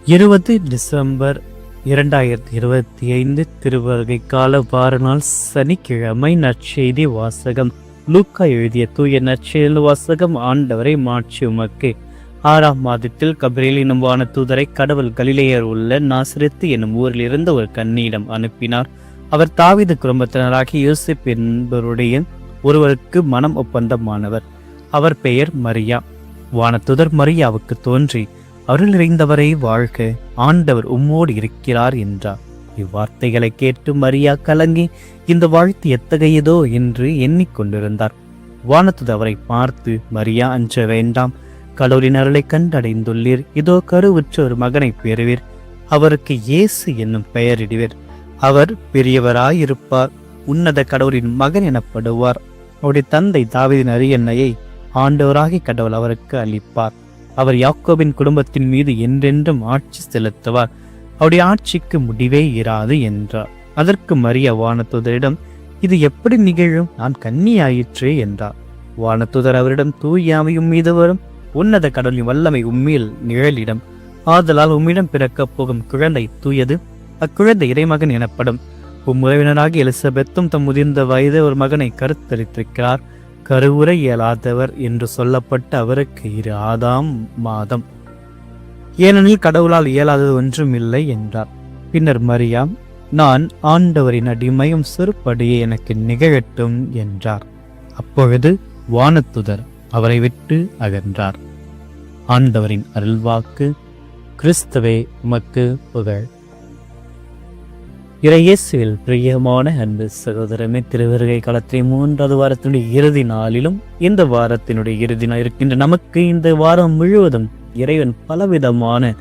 20 December 2025 திருவருகை கால வாரநாள் சனிக்கிழமை. நற்செய்தி வாசகம். லூக்கா எழுதிய தூய நற்செய்தி வாசகம். ஆண்டவரை மாட்சி உமக்கு. 6ஆம் மாதத்தில் கபிரியேல் எனும் வானதூதரை கடவுள் கலிலேயர் உள்ள நாசரேத்து என்னும் ஊரில் இருந்த ஒரு கன்னியிடம் அனுப்பினார். அவர் தாவீது குடும்பத்தினராகிய யோசேப்பு என்பவருடைய ஒருவருக்கு மனம் ஒப்பந்தமானவர். அவர் பெயர் மரியா. வானதூதர் மரியாவுக்கு தோன்றி, அருள் நிறைந்தவரை வாழ்க, ஆண்டவர் உம்மோடு இருக்கிறார் என்றார். இவ்வார்த்தைகளை கேட்டு மரியா கலங்கி, இந்த வாழ்த்து எத்தகையதோ என்று எண்ணிக்கொண்டிருந்தார். வானதூதர் அவரை பார்த்து, மரியா, அஞ்ச வேண்டாம், கடவுளின் அருளை கண்டடைந்துள்ளீர். இதோ கருவுற்ற ஒரு மகனை பெறுவீர். அவருக்கு இயேசு என்னும் பெயரிடுவீர். அவர் பெரியவராயிருப்பார், உன்னத கடவுளின் மகன் எனப்படுவார். அவருடைய தந்தை தாவீதின் அரியணையை ஆண்டவராகி கடவுள் அவருக்கு அளிப்பார். அவர் யாக்கோபின் குடும்பத்தின் மீது என்றென்றும் ஆட்சி செலுத்துவார். அவருடைய ஆட்சிக்கு முடிவே இராது என்றார். அதற்கு மரியா வானதூதரிடம், இது எப்படி நிகழும்? நான் கன்னியாயிற்றே என்றார். வானதூதர் அவரிடம், தூயாமையும் மீது வரும் உன்னத கடவுளின் வல்லமை உம்மில் நிழலிடம். ஆதலால் உம்மிடம் பிறக்கப் போகும் குழந்தை தூயது. அக்குழந்தை இறைமகன் எனப்படும். உறவினராகி எலிசபெத்தும் தம் முதிர்ந்த வயது ஒரு மகனை கருத்தரித்திருக்கிறார். கருவுரை இயலாதவர் என்று சொல்லப்பட்ட அவருக்கு 6ஆம் மாதம், ஏனெனில் கடவுளால் இயலாதது ஒன்றும் இல்லை என்றார். பின்னர் மரியா, நான் ஆண்டவரின் அடிமையும் சிறுபடியே எனக்கு நிகழட்டும் என்றார். அப்பொழுது வானதூதர் அவரை விட்டு அகன்றார். ஆண்டவரின் அருள்வாக்கு. கிறிஸ்துவே உமக்கு புகழ். இறையேசுவில் பிரியமான அன்பு சகோதரமே, திருவருகை காலத்தின் 3வது வாரத்தினுடைய இறுதி நாளிலும் இந்த வாரத்தினுடைய இறுதி நாள் இருக்கின்ற நமக்கு இந்த வாரம் முழுவதும் இறைவன் பலவிதமான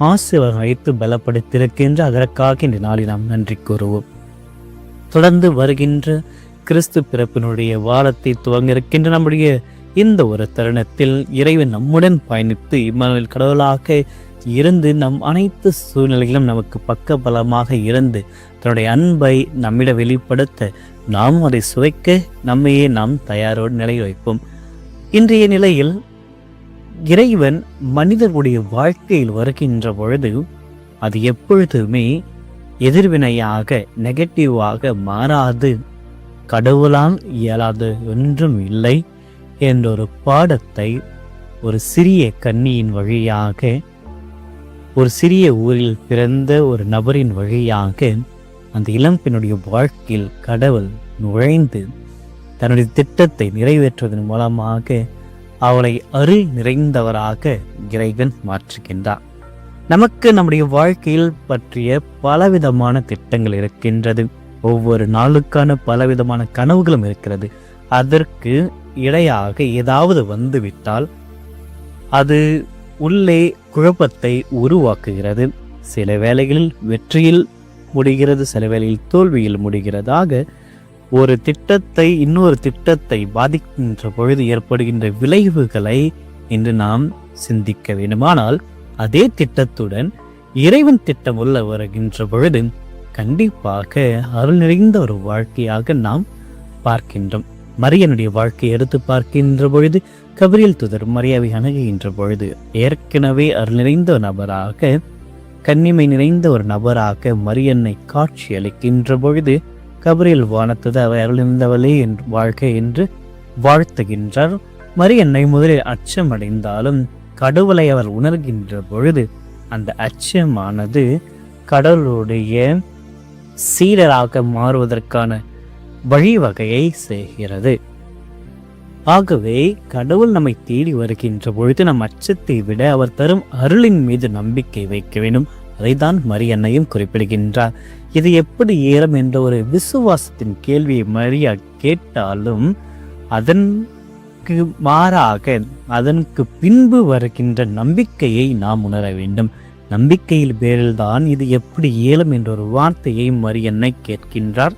ஆசீர்வாதம் வைத்து பலப்படுத்தியிருக்கின்ற அதற்காக இந்த நாளில் நாம் நன்றி கூறுவோம். தொடர்ந்து வருகின்ற கிறிஸ்து பிறப்பினுடைய வாரத்தை துவங்க இருக்கின்ற நம்முடைய இந்த ஒரு தருணத்தில் இறைவன் நம்முடன் பயணித்து இம்மானுவேல் கடவுளாக இருந்து நம் அனைத்து சூழ்நிலைகளும் நமக்கு பக்க பலமாக இருந்து தன்னுடைய அன்பை நம்மிடம் வெளிப்படுத்த நாம் அதை சுவைக்க நம்மையே நாம் தயாரோடு நிலை வைப்போம். இன்றைய நிலையில் இறைவன் மனிதர்களுடைய வாழ்க்கையில் வருகின்ற பொழுது அது எப்பொழுதுமே எதிர்வினையாக நெகட்டிவாக மாறாது. கடவுளால் இயலாது ஒன்றும் இல்லை என்ற ஒரு பாடத்தை ஒரு சிறிய கன்னியின் வழியாக, ஒரு சிறிய ஊரில் பிறந்த ஒரு நபரின் வழியாக அந்த இளம்பெண்ணுடைய வாழ்க்கையில் கடவுள் நுழைந்து தன்னுடைய திட்டத்தை நிறைவேற்றுவதன் மூலமாக அவளை அருள் நிறைந்தவராக இறைவன் மாற்றுகின்றார். நமக்கு நம்முடைய வாழ்க்கையில் பற்றிய பலவிதமான திட்டங்கள் இருக்கின்றது. ஒவ்வொரு நாளுக்கான பலவிதமான கனவுகளும் இருக்கிறது. அதற்கு இடையாக ஏதாவது வந்துவிட்டால் அது உள்ளே குழப்பத்தை உருவாக்குகிறது. சில வேளைகளில் வெற்றியில் முடிகிறது, சில வேளையில் தோல்வியில் முடிகிறதாக ஒரு திட்டத்தை இன்னொரு திட்டத்தை பாதிக்கின்ற பொழுது ஏற்படுகின்ற விளைவுகளை இன்று நாம் சிந்திக்க வேண்டுமானால், அதே திட்டத்துடன் இறைவன் திட்டம் உள்ள வருகின்ற பொழுது கண்டிப்பாக அருள் நிறைந்த ஒரு வாழ்க்கையாக நாம் பார்க்கின்றோம். மரியனுடைய வாழ்க்கையை எடுத்து பார்க்கின்ற பொழுது கபிரியேல் தூதர் மரியாவை அணுகுகின்ற பொழுது ஏற்கனவே அருள் நிறைந்த நபராக, கன்னிமை நிறைந்த ஒரு நபராக மரியன்னை காட்சி அளிக்கின்ற பொழுது கபிரியேல் வானதூதர் அவை அருள் நிறைந்தவளே என்று வாழ்க்கை என்று வாழ்த்துகின்றார். மரியன்னை முதலில் அச்சமடைந்தாலும் கடவுளை அவர் உணர்கின்ற பொழுது அந்த அச்சமானது கடவுளுடைய சீடராக மாறுவதற்கான வழிவகையை செய்கிறது. ஆகவே கடவுள் நம்மை தேடி வருகின்ற பொழுது நம் அச்சத்தை விட அவர் தரும் அருளின் மீது நம்பிக்கை வைக்க வேண்டும். அதைதான் மரியன்னையும் குறிப்பிடுகின்றார். இது எப்படி ஏறும் என்ற ஒரு விசுவாசத்தின் கேள்வியை மரியா கேட்டாலும் அதற்கு மாறாக அதற்கு பின்பு வருகின்ற நம்பிக்கையை நாம் உணர வேண்டும். நம்பிக்கையில் பேரில்தான் இது எப்படி இயலும் என்ற ஒரு வார்த்தையை மரியன்னை கேட்கின்றார்.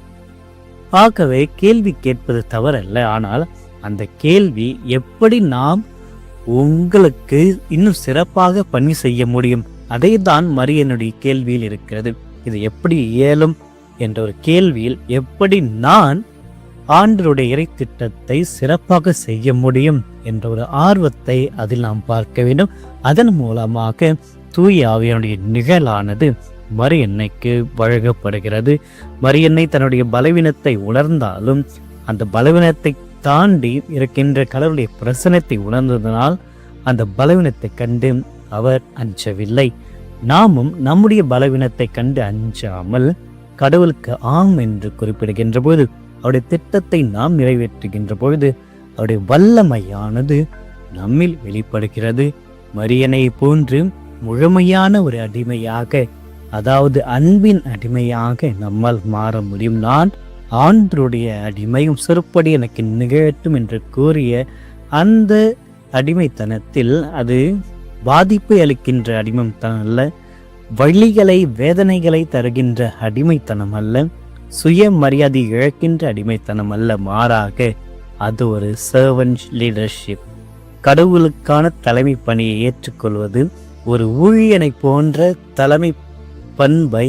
ஆகவே கேள்வி கேட்பது தவறல்ல, ஆனால் அந்த கேள்வி எப்படி நாம் உங்களுக்கு இன்னும் சிறப்பாக பணி செய்ய முடியும், அதை தான் மரியனுடைய கேள்வியில் இருக்கிறது. இது எப்படி இயலும் என்ற ஒரு கேள்வியில் எப்படி நான் ஆண்டவருடைய இறை திட்டத்தை சிறப்பாக செய்ய முடியும் என்ற ஒரு ஆர்வத்தை அதில் நாம் பார்க்க வேண்டும். அதன் மூலமாக தூய ஆவியானுடைய நிழலானது மரியன்னைக்கு வழங்கப்படுகிறது. மரியன்னை தன்னுடைய பலவீனத்தை உணர்ந்தாலும் அந்த பலவீனத்தை தாண்டி இருக்கின்ற கடவுளுடைய பிரசனத்தை உணர்ந்ததனால் அந்த பலவீனத்தை கண்டு அவர் அஞ்சவில்லை. நாமும் நம்முடைய பலவீனத்தை கண்டு அஞ்சாமல் கடவுளுக்கு ஆம் என்று குறிப்பிடுகின்ற பொழுது, அவருடைய திட்டத்தை நாம் நிறைவேற்றுகின்ற பொழுது அவருடைய வல்லமையானது நம்மில் வெளிப்படுகிறது. மரியனை போன்று முழுமையான ஒரு அடிமையாக, அதாவது அன்பின் அடிமையாக நம்மால் மாற முடியும். நான் ஆண்டருடைய அடிமையும் சிறுப்படி எனக்கு நிகழட்டும் என்று கூறிய அந்த அடிமைத்தனத்தில் அது பாதிப்பை அளிக்கின்ற அடிமைத்தனம் அல்ல, வழிகளை வேதனைகளை தருகின்ற அடிமைத்தனம் அல்ல, சுய மரியாதை இழக்கின்ற அடிமைத்தனம் அல்ல, மாறாக அது ஒரு சர்வன்ட் லீடர்ஷிப். கடவுளுக்கான தலைமை பணியை ஏற்றுக்கொள்வது, ஒரு ஊழியனை போன்ற தலைமை பண்பை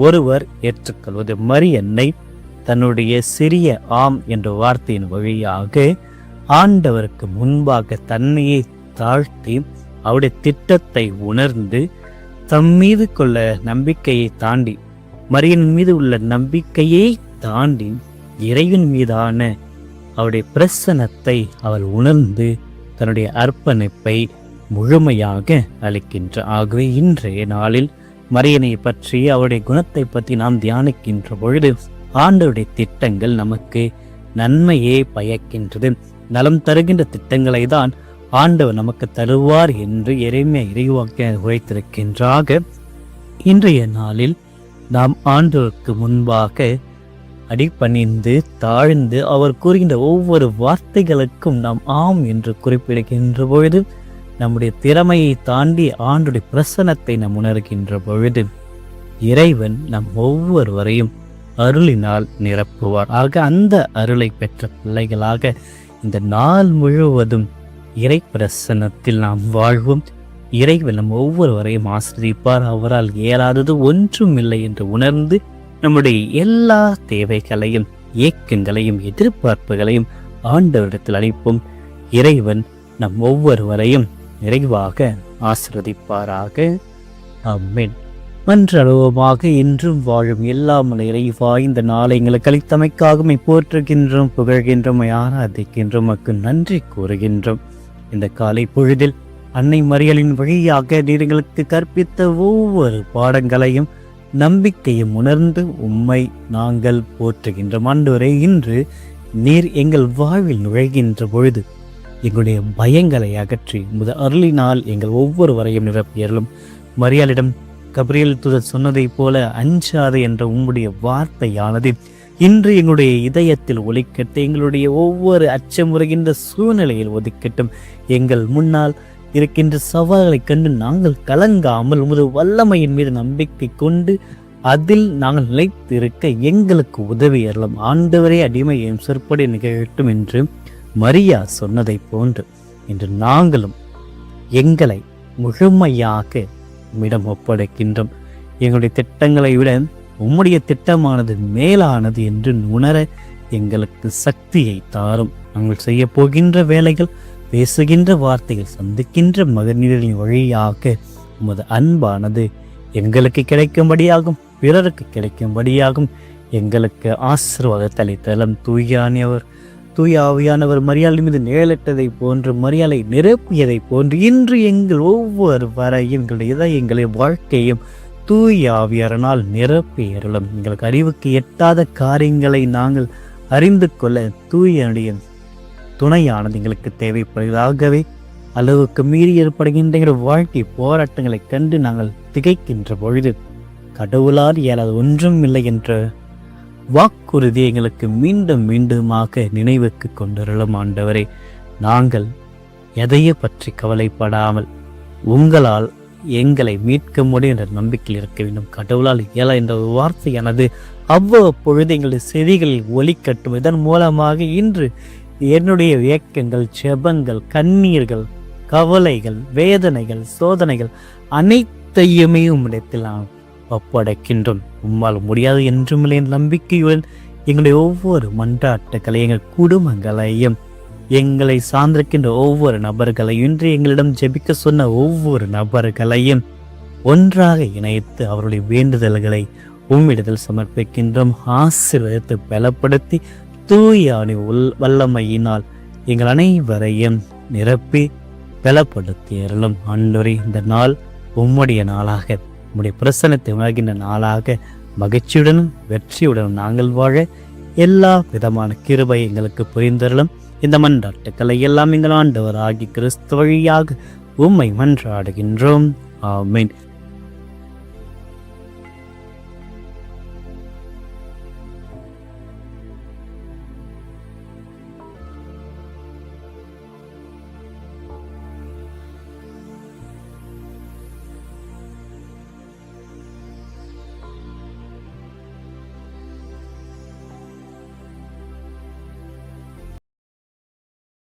ஒருவர் ஏற்றுக்கொள்வது. மரியன்னை தன்னுடைய சிறிய ஆம் என்ற வார்த்தையின் வழியாக ஆண்டவருக்கு முன்பாக தன்னையை தாழ்த்தி அவருடைய திட்டத்தை உணர்ந்து தம் மீது கொள்ள நம்பிக்கையை தாண்டி, மரியன் மீது உள்ள நம்பிக்கையை தாண்டி இறைவன் மீதான அவருடைய பிரசனத்தை அவள் உணர்ந்து தன்னுடைய அர்ப்பணிப்பை முழுமையாக அளிக்கின்ற. ஆகவே இன்றைய நாளில் மரியனை பற்றி அவருடைய குணத்தை பற்றி நாம் தியானிக்கின்ற பொழுது ஆண்டவருடைய திட்டங்கள் நமக்கு நன்மையே பயக்கின்றது. நலம் தருகின்ற திட்டங்களை தான் ஆண்டவர் நமக்கு தருவார் என்று எரேமியா இறைவாக்கினர் உரைத்திருக்கின்றாக. இன்றைய நாளில் நாம் ஆண்டவருக்கு முன்பாக அடிபணிந்து தாழ்ந்து அவர் கூறுகின்ற ஒவ்வொரு வார்த்தைகளுக்கும் நாம் ஆம் என்று குறிப்பிடுகின்ற பொழுது, நம்முடைய திறமையை தாண்டி ஆண்டுடைய பிரசனத்தை நாம் உணர்கின்ற பொழுது இறைவன் நம் ஒவ்வொருவரையும் அருளினால் நிரப்புவார். ஆக அந்த அருளை பெற்ற பிள்ளைகளாக இந்த நாள் முழுவதும் இறை பிரசன்னத்தில் நாம் வாழ்வோம். இறைவன் நம் ஒவ்வொருவரையும் ஆசிரிப்பார். அவரால் இயலாதது ஒன்றும் இல்லை என்று உணர்ந்து நம்முடைய எல்லா தேவைகளையும் ஏக்கங்களையும் எதிர்பார்ப்புகளையும் ஆண்டவரிடத்தில் அளிப்போம். இறைவன் நம் ஒவ்வொருவரையும் நிறைவாக ஆசிர்வதிப்பாராக. ஆமென். மன்றளவுமாக இன்றும் வாழும் எல்லாம் இறைவா, இந்த நாளை எங்களுக்கு அளித்தமைக்காக போற்றுகின்றோம், புகழ்கின்றோம், ஆராதிக்கின்றோம், மக்கு நன்றி கூறுகின்றோம். இந்த காலை பொழுதில் அன்னை மரியலின் வழியாக நீர் எங்களுக்கு கற்பித்த ஒவ்வொரு பாடங்களையும் நம்பிக்கையும் உணர்ந்து உம்மை நாங்கள் போற்றுகின்றோம். ஆண்டவரே, இன்று நீர் எங்கள் வாழ்வில் நுழைகின்ற பொழுது எங்களுடைய பயங்களை அகற்றி அருளினால் எங்கள் ஒவ்வொருவரையும் நிரப்பியறலும். மரியாளிடம் கபிரியேல் தூதர் சொன்னதைப் போல அஞ்சாது என்ற உம்முடைய வார்த்தையானது இன்று எங்களுடைய இதயத்தில் ஒலிக்கட்டும். எங்களுடைய ஒவ்வொரு அச்சமுறுகின்ற சூழ்நிலையில் ஒதுக்கட்டும். எங்கள் முன்னால் இருக்கின்ற சவால்களை கண்டு நாங்கள் கலங்காமல் உமது வல்லமையின் மீது நம்பிக்கை கொண்டு அதில் நாங்கள் நிலைத்திருக்க எங்களுக்கு உதவி அருளும். ஆண்டவரே, அடிமையையும் சிற்படி நிகழட்டும் என்று மரியா சொன்னதை போன்று இன்று நாங்களும் எங்களை முழுமையாக உம்மிடம் ஒப்படைக்கின்றோம். எங்களுடைய திட்டங்களை விட உம்முடைய திட்டமானது மேலானது என்று உணர எங்களுக்கு சக்தியை தாரும். நாங்கள் செய்ய போகின்ற வேலைகள், பேசுகின்ற வார்த்தைகள், சந்திக்கின்ற மகனின் வழியாக உமது அன்பானது எங்களுக்கு கிடைக்கும்படியாகும், பிறருக்கு கிடைக்கும்படியாகும். எங்களுக்கு ஆசீர்வாதத்தை அளித்தலும். தூய ஆவியானவர் மரியாதை மீது நிழலிட்டதை போன்று, மரியாதை நிரப்பியதை போன்று இன்று எங்கள் ஒவ்வொரு வரையும் எங்களுடைய இதயங்களை வாழ்க்கையும் தூய ஆவியாரனால் நிரப்பியறலும். எங்களுக்கு அறிவுக்கு எட்டாத காரியங்களை நாங்கள் அறிந்து கொள்ள தூயனுடைய துணையானது எங்களுக்கு தேவைப்படுவதாகவே அளவுக்கு மீறி ஏற்படுகின்ற எங்கள் வாழ்க்கை போராட்டங்களை கண்டு நாங்கள் திகைக்கின்ற பொழுது கடவுளால் இயலாத ஒன்றும் இல்லை என்ற வாக்குறுதி எங்களுக்கு மீண்டும் மீண்டுமாக நினைவுக்கு கொண்டுள்ளோம். ஆண்டவரே, நாங்கள் எதையை பற்றி கவலைப்படாமல் உங்களால் எங்களை மீட்க முடியும் என்ற நம்பிக்கையில் இருக்க வேண்டும். கடவுளால் இயலா என்ற வார்த்தையானது அவ்வப்பொழுது எங்களுடைய செவிகளில் ஒலிக்கட்டும். இதன் மூலமாக இன்று என்னுடைய இயக்கங்கள், ஜெபங்கள், கண்ணீர்கள், கவலைகள், வேதனைகள், சோதனைகள் அனைத்தையுமே உம்மிடத்தில் நாம் ஒப்படைக்கின்றோம். உம்மால் முடியாது என்றுமில்லை என்ற நம்பிக்கையுடன் எங்களுடைய ஒவ்வொரு மன்றாட்டுகளை, எங்கள் குடும்பங்களையும், எங்களை சார்ந்திருக்கின்ற ஒவ்வொரு நபர்களையும், இன்று எங்களிடம் ஜெபிக்க சொன்ன ஒவ்வொரு நபர்களையும் ஒன்றாக இணைத்து அவருடைய வேண்டுதல்களை உம்மிடத்தில் சமர்ப்பிக்கின்றோம். ஆசீர்வதித்து பலப்படுத்தி தூயானி வல்லமையினால் எங்கள் அனைவரையும் நிரப்பி பலப்படுத்தி அருளும். ஆண்டவரே, இந்த நாள் உம்முடைய நாளாக, உம்முடைய பிரசன்னத்தை உணர்கின்ற நாளாக மகிழ்ச்சியுடனும் வெற்றியுடனும் நாங்கள் வாழ எல்லா விதமான கிருபை எங்களுக்கு புரிந்தருளும். இந்த மன்றாட்டுக்களை எல்லாம் எங்கள் ஆண்டவர் ஆகி கிறிஸ்து வழியாக உம்மை மன்றாடுகின்றோம். ஆமென்.